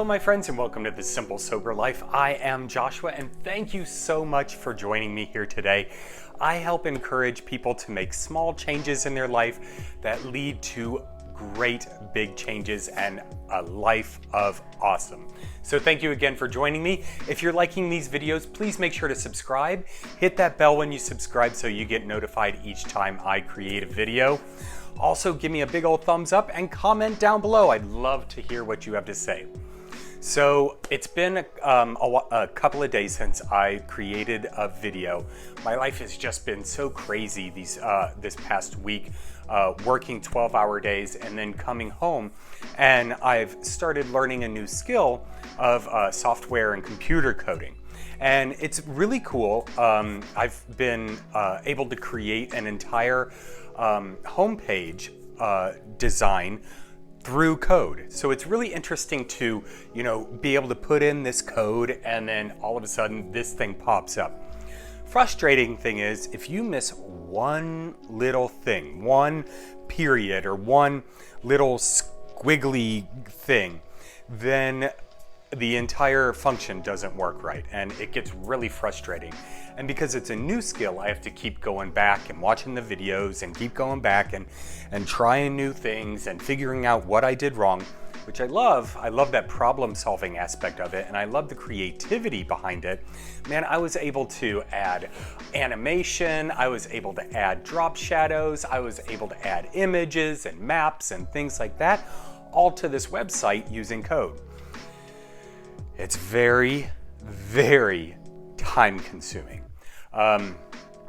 Hello my friends and welcome to The Simple Sober Life. I am Joshua and thank you so much for joining me here today. I help encourage people to make small changes in their life that lead to great big changes and a life of awesome. So thank you again for joining me. If you're liking these videos, please make sure to subscribe. Hit that bell when you subscribe so you get notified each time I create a video. Also, give me a big old thumbs up and comment down below. I'd love to hear what you have to say. So it's been a couple of days since I created a video. My life has just been so crazy this past week, working 12-hour days and then coming home. And I've started learning a new skill of software and computer coding. And it's really cool. I've been able to create an entire homepage design through code. So it's really interesting to, be able to put in this code and then all of a sudden this thing pops up. Frustrating thing is if you miss one little thing, one period or one little squiggly thing, then the entire function doesn't work right and it gets really frustrating. And because it's a new skill, I have to keep going back and watching the videos and keep going back and trying new things and figuring out what I did wrong, which I love. I love that problem solving aspect of it and I love the creativity behind it. Man, I was able to add animation, I was able to add drop shadows, I was able to add images and maps and things like that, all to this website using code. It's very, very time consuming. I'm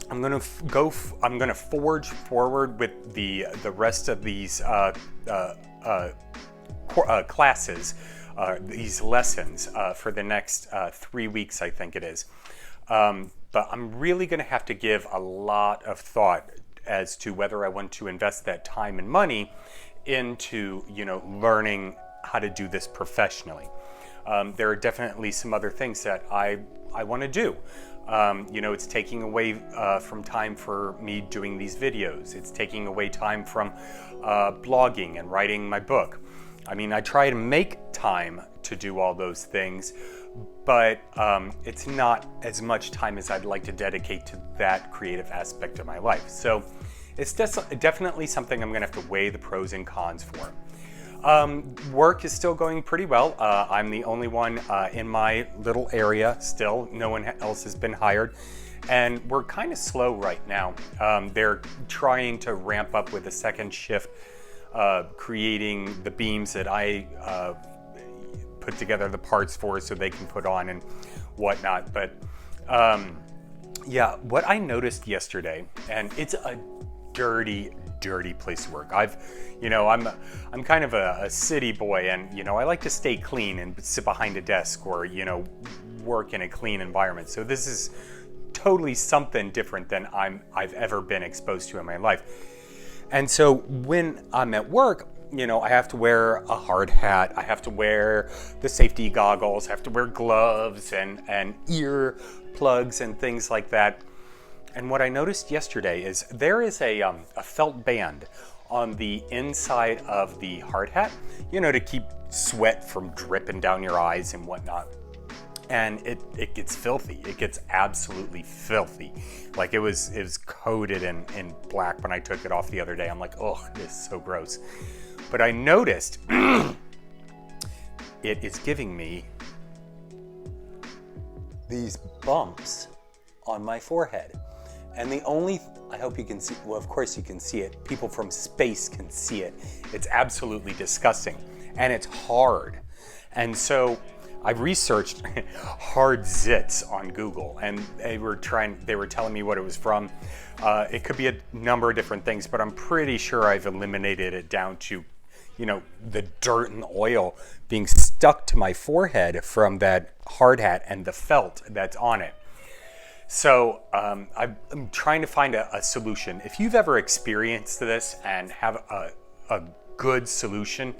gonna forge forward with the rest of these classes, these lessons for the next 3 weeks, I think it is. But I'm really gonna have to give a lot of thought as to whether I want to invest that time and money into, learning how to do this professionally. There are definitely some other things that I want to do. It's taking away from time for me doing these videos. It's taking away time from blogging and writing my book. I mean, I try to make time to do all those things, but it's not as much time as I'd like to dedicate to that creative aspect of my life. So it's definitely something I'm going to have to weigh the pros and cons for. Work is still going pretty well. I'm the only one in my little area still. No one else has been hired. And we're kind of slow right now. They're trying to ramp up with a second shift, creating the beams that I put together the parts for so they can put on and whatnot. But yeah, what I noticed yesterday, and it's a dirty place to work. I'm kind of a city boy and, I like to stay clean and sit behind a desk or, work in a clean environment. So this is totally something different than I've ever been exposed to in my life. And so when I'm at work, I have to wear a hard hat. I have to wear the safety goggles. I have to wear gloves and ear plugs and things like that. And what I noticed yesterday is there is a felt band on the inside of the hard hat, to keep sweat from dripping down your eyes and whatnot. And it gets filthy. It gets absolutely filthy. Like it was coated in black when I took it off the other day. I'm like, oh, this is so gross. But I noticed it is giving me these bumps on my forehead. And I hope you can see, well, of course you can see it. People from space can see it. It's absolutely disgusting. And it's hard. And so I researched Hardzit on Google and they were telling me what it was from. It could be a number of different things, but I'm pretty sure I've eliminated it down to, the dirt and oil being stuck to my forehead from that hard hat and the felt that's on it. So I'm trying to find a solution. If you've ever experienced this and have a good solution,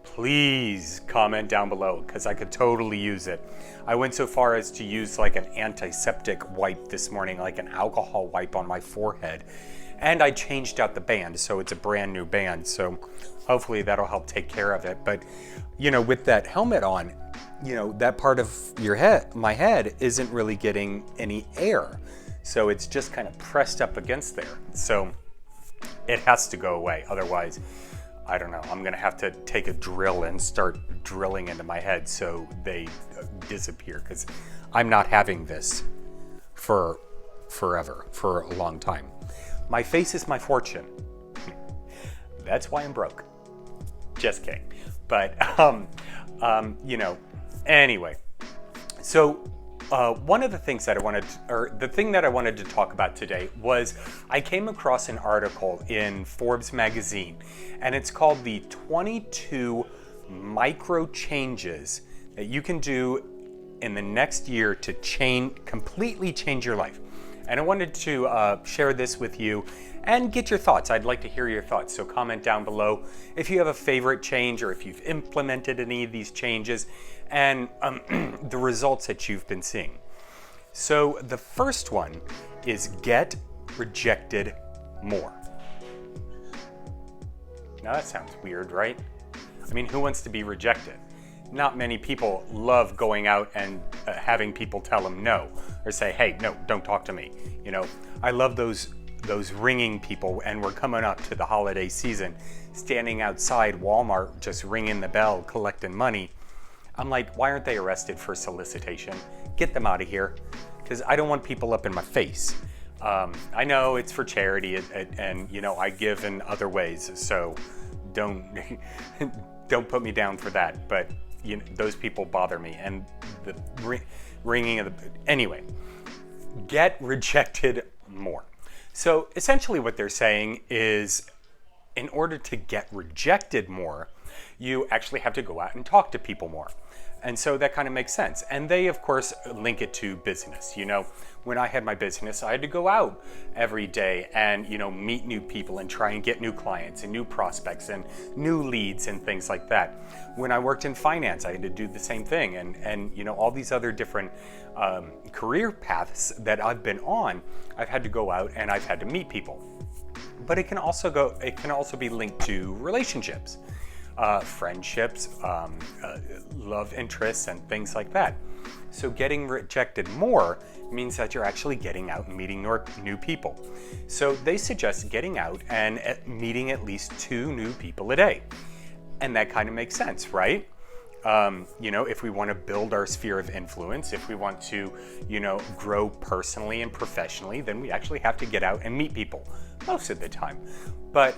please comment down below because I could totally use it. I went so far as to use like an antiseptic wipe this morning, like an alcohol wipe on my forehead. And I changed out the band, so it's a brand new band. So hopefully that'll help take care of it. But with that helmet on, that part of my head isn't really getting any air. So it's just kind of pressed up against there. So it has to go away. Otherwise, I don't know, I'm going to have to take a drill and start drilling into my head so they disappear, because I'm not having this for forever, for a long time. My face is my fortune. That's why I'm broke. Just kidding. But, anyway. So one of the things that the thing that I wanted to talk about today was I came across an article in Forbes Magazine, and it's called the 22 micro changes that you can do in the next year to completely change your life. And I wanted to share this with you and get your thoughts. I'd like to hear your thoughts. So comment down below if you have a favorite change or if you've implemented any of these changes and the results that you've been seeing. So the first one is get rejected more. Now that sounds weird, right? I mean, who wants to be rejected? Not many people love going out and having people tell them no or say, hey, no, don't talk to me. I love those ringing people, and we're coming up to the holiday season, standing outside Walmart, just ringing the bell, collecting money. I'm like, why aren't they arrested for solicitation? Get them out of here, because I don't want people up in my face. I know it's for charity, and I give in other ways, so don't put me down for that. But those people bother me, and the ringing of the anyway. Get rejected more. So essentially, what they're saying is, in order to get rejected more, you actually have to go out and talk to people more. And so that kind of makes sense. And they, of course, link it to business. When I had my business, I had to go out every day and, meet new people and try and get new clients and new prospects and new leads and things like that. When I worked in finance, I had to do the same thing. And all these other different career paths that I've been on, I've had to go out and I've had to meet people. But it can also be linked to relationships. Friendships, love interests, and things like that. So getting rejected more means that you're actually getting out and meeting new people. So they suggest getting out and meeting at least 2 new people a day. And that kind of makes sense, right? If we want to build our sphere of influence, if we want to, grow personally and professionally, then we actually have to get out and meet people most of the time. But,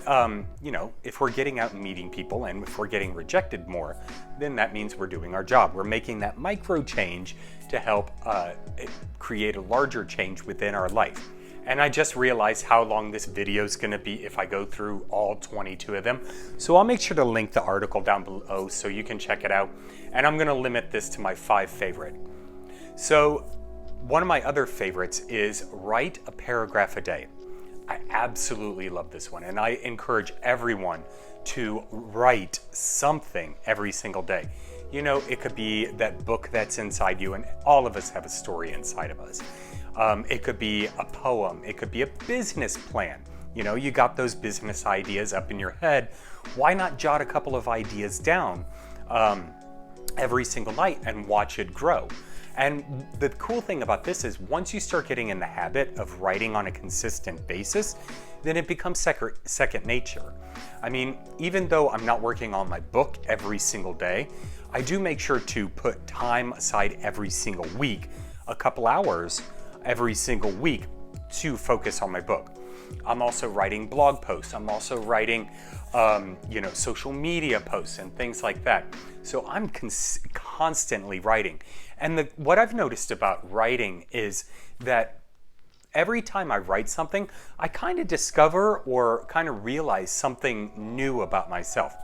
if we're getting out and meeting people and if we're getting rejected more, then that means we're doing our job. We're making that micro change to help create a larger change within our life. And I just realized how long this video is going to be if I go through all 22 of them. So I'll make sure to link the article down below so you can check it out. And I'm going to limit this to my 5 favorite. So one of my other favorites is write a paragraph a day. I absolutely love this one. And I encourage everyone to write something every single day. It could be that book that's inside you, and all of us have a story inside of us. It could be a poem. It could be a business plan. You got those business ideas up in your head. Why not jot a couple of ideas down every single night and watch it grow? And the cool thing about this is once you start getting in the habit of writing on a consistent basis, then it becomes second nature. I mean, even though I'm not working on my book every single day, I do make sure to put time aside every single week, a couple hours every single week to focus on my book. I'm also writing blog posts. I'm also writing, social media posts and things like that. So I'm constantly writing. And what I've noticed about writing is that every time I write something, I kind of discover or kind of realize something new about myself.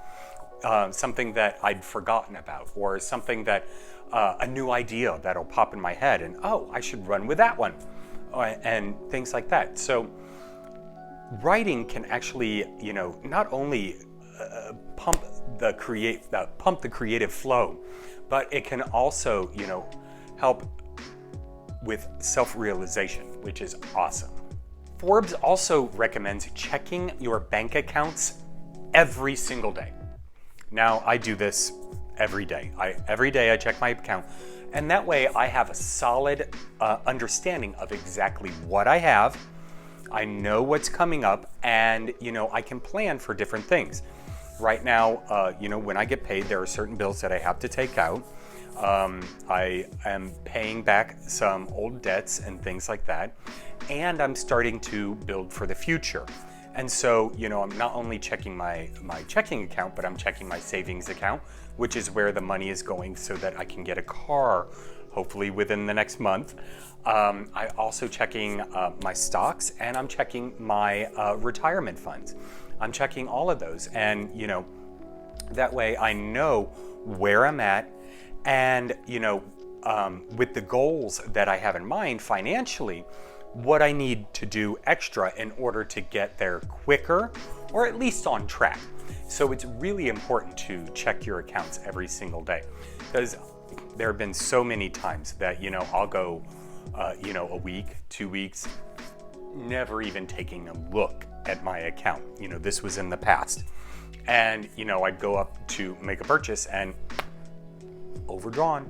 Something that I'd forgotten about, or something that a new idea that'll pop in my head and, I should run with that one, and things like that. So writing can actually, not only pump the creative flow, but it can also, help with self-realization, which is awesome. Forbes also recommends checking your bank accounts every single day. Now, I do this every day. Every day I check my account, and that way I have a solid understanding of exactly what I have. I know what's coming up, and I can plan for different things. Right now, when I get paid, there are certain bills that I have to take out. I am paying back some old debts and things like that, and I'm starting to build for the future. And so, I'm not only checking my checking account, but I'm checking my savings account, which is where the money is going so that I can get a car, hopefully within the next month. I also checking my stocks, and I'm checking my retirement funds. I'm checking all of those, and that way I know where I'm at, and with the goals that I have in mind financially, what I need to do extra in order to get there quicker, or at least on track. So it's really important to check your accounts every single day, because there have been so many times that I'll go a week, 2 weeks, never even taking a look at my account. This was in the past, and I'd go up to make a purchase and overdrawn.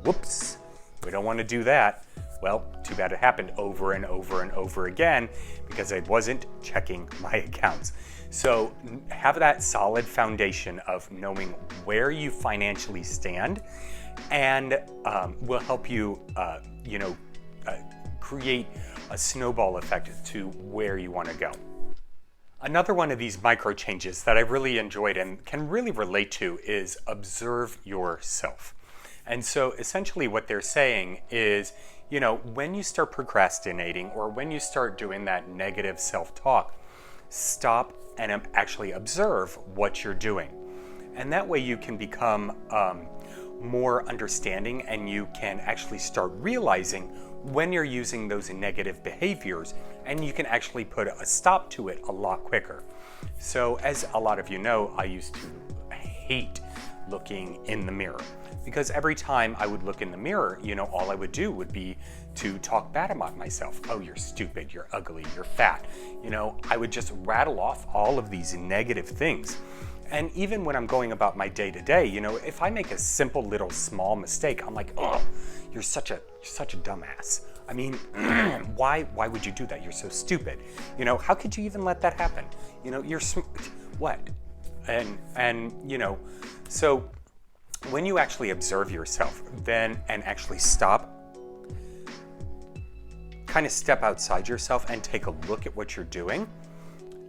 Whoops, we don't want to do that. Well, too bad it happened over and over and over again because I wasn't checking my accounts. So have that solid foundation of knowing where you financially stand, and will help you, create a snowball effect to where you want to go. Another one of these micro changes that I really enjoyed and can really relate to is observe yourself. And so essentially what they're saying is, when you start procrastinating or when you start doing that negative self-talk, stop and actually observe what you're doing. And that way you can become more understanding, and you can actually start realizing when you're using those negative behaviors, and you can actually put a stop to it a lot quicker. So as a lot of you know, I used to hate looking in the mirror, because every time I would look in the mirror, all I would do would be to talk bad about myself. Oh, you're stupid, you're ugly, you're fat. I would just rattle off all of these negative things. And even when I'm going about my day to day, if I make a simple little small mistake, I'm like, oh, you're such a dumbass. I mean, why would you do that? You're so stupid. How could you even let that happen? You're what? And so when you actually observe yourself then and actually stop, kind of step outside yourself and take a look at what you're doing,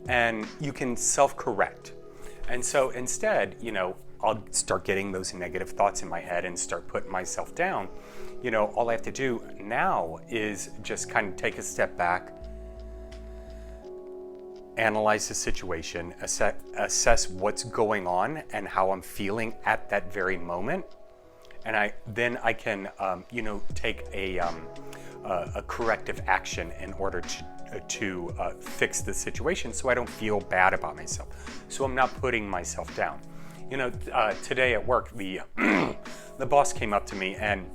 and you can self-correct. And so instead, I'll start getting those negative thoughts in my head and start putting myself down. All I have to do now is just kind of take a step back, analyze the situation, assess what's going on and how I'm feeling at that very moment, and I can take a corrective action in order to fix the situation, so I don't feel bad about myself. So I'm not putting myself down. Today at work, the boss came up to me, and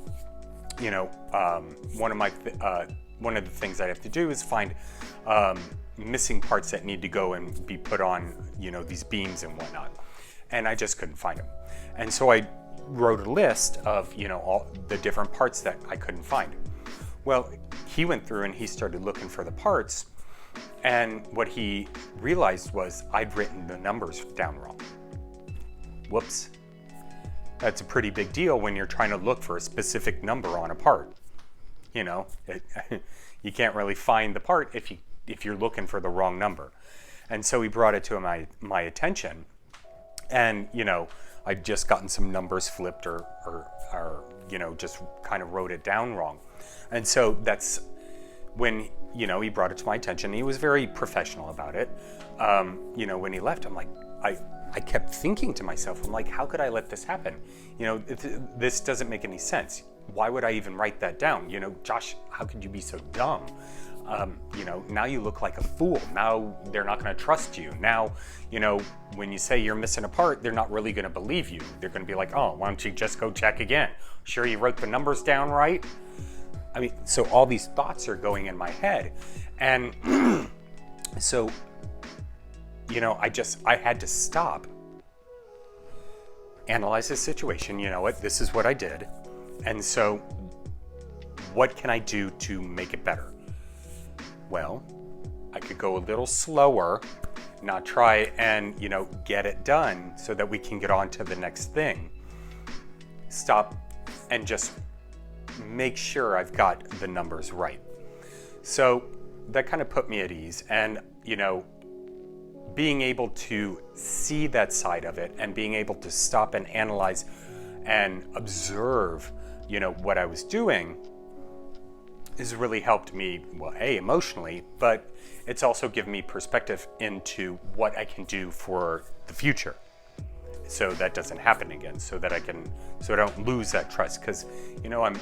one of the things I have to do is find missing parts that need to go and be put on, these beams and whatnot. And I just couldn't find them. And so I wrote a list of, all the different parts that I couldn't find. Well, he went through and he started looking for the parts. And what he realized was I'd written the numbers down wrong. Whoops. That's a pretty big deal when you're trying to look for a specific number on a part. You can't really find the part if you're looking for the wrong number. And so he brought it to my attention, and I'd just gotten some numbers flipped or just kind of wrote it down wrong. And so that's when he brought it to my attention. He was very professional about it. When he left, I'm like, I kept thinking to myself, I'm like, how could I let this happen? This doesn't make any sense. Why would I even write that down? Josh, how could you be so dumb? Now you look like a fool. Now they're not going to trust you. Now, when you say you're missing a part, they're not really going to believe you. They're going to be like, oh, why don't you just go check again? Sure you wrote the numbers down right? I mean, so all these thoughts are going in my head. And so, I had to stop analyze the situation. You know what? This is what I did. And so what can I do to make it better? Well, I could go a little slower, not try and, get it done so that we can get on to the next thing. Stop and just make sure I've got the numbers right. So that kind of put me at ease. And, being able to see that side of it and being able to stop and analyze and observe, what I was doing has really helped me, well, emotionally, but it's also given me perspective into what I can do for the future, so that doesn't happen again, so I don't lose that trust, because I'm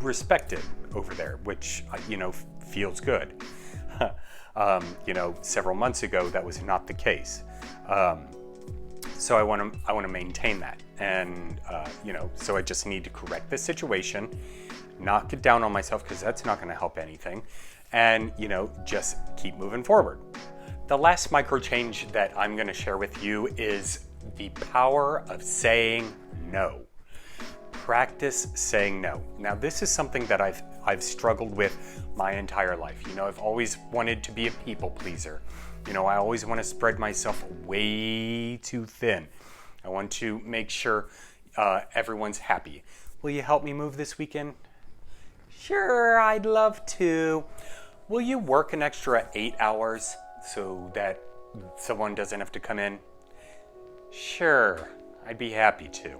respected over there, which feels good. Several months ago that was not the case. So I want to maintain that, and so I just need to correct the situation, not get down on myself, because that's not going to help anything, and just keep moving forward. The last micro change that I'm going to share with you is the power of saying no. Practice saying no. Now, this is something that I've struggled with my entire life. I've always wanted to be a people pleaser. I always want to spread myself way too thin. I want to make sure everyone's happy. Will you help me move this weekend? Sure, I'd love to. Will you work an extra 8 hours so that someone doesn't have to come in? Sure, I'd be happy to.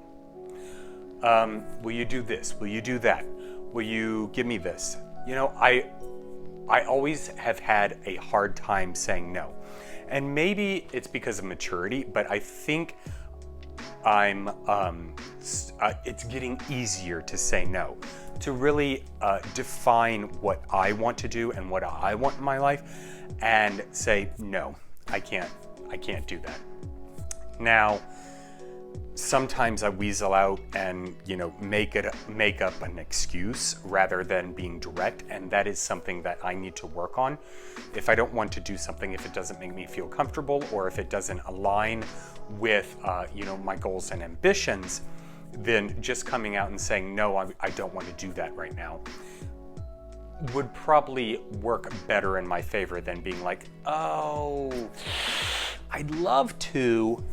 Will you do this? Will you do that? Will you give me this? I always have had a hard time saying no. And maybe it's because of maturity, but I think it's getting easier to say no, to really define what I want to do and what I want in my life, and say, no, I can't do that. Now, sometimes I weasel out and make up an excuse rather than being direct, and that is something that I need to work on. If I don't want to do something, if it doesn't make me feel comfortable, or if it doesn't align with my goals and ambitions, then just coming out and saying no, I don't want to do that right now, would probably work better in my favor than being like, oh, I'd love to,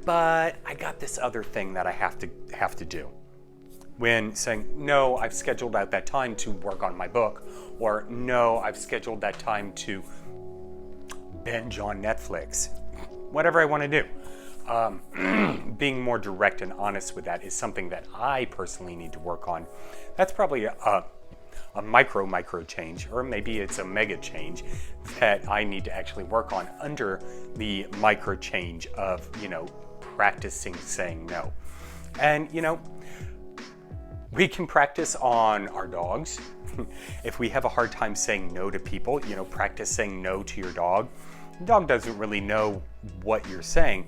but I got this other thing that I have to do. When saying, no, I've scheduled out that time to work on my book, or no, I've scheduled that time to binge on Netflix, whatever I want to do. Being more direct and honest with that is something that I personally need to work on. That's probably a micro change, or maybe it's a mega change that I need to actually work on under the micro change of, practicing saying no. And, we can practice on our dogs. If we have a hard time saying no to people, practice saying no to your dog. The dog doesn't really know what you're saying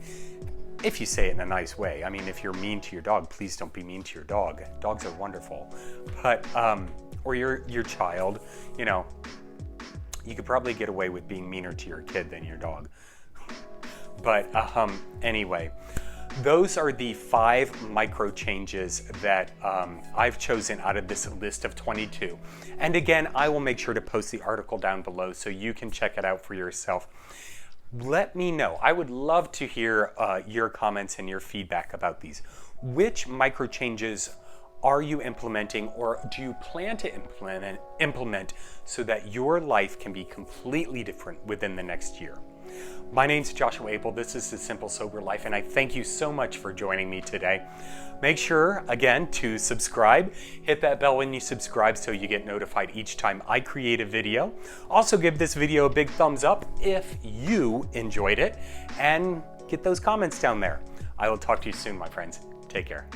if you say it in a nice way. I mean, if you're mean to your dog, please don't be mean to your dog. Dogs are wonderful. But, or your child, you could probably get away with being meaner to your kid than your dog. But anyway, those are the 5 micro changes that I've chosen out of this list of 22. And again, I will make sure to post the article down below so you can check it out for yourself. Let me know. I would love to hear your comments and your feedback about these. Which micro changes are you implementing, or do you plan to implement so that your life can be completely different within the next year? My name's Joshua Abel. This is The Simple Sober Life, and I thank you so much for joining me today. Make sure, again, to subscribe. Hit that bell when you subscribe so you get notified each time I create a video. Also, give this video a big thumbs up if you enjoyed it, and get those comments down there. I will talk to you soon, my friends. Take care.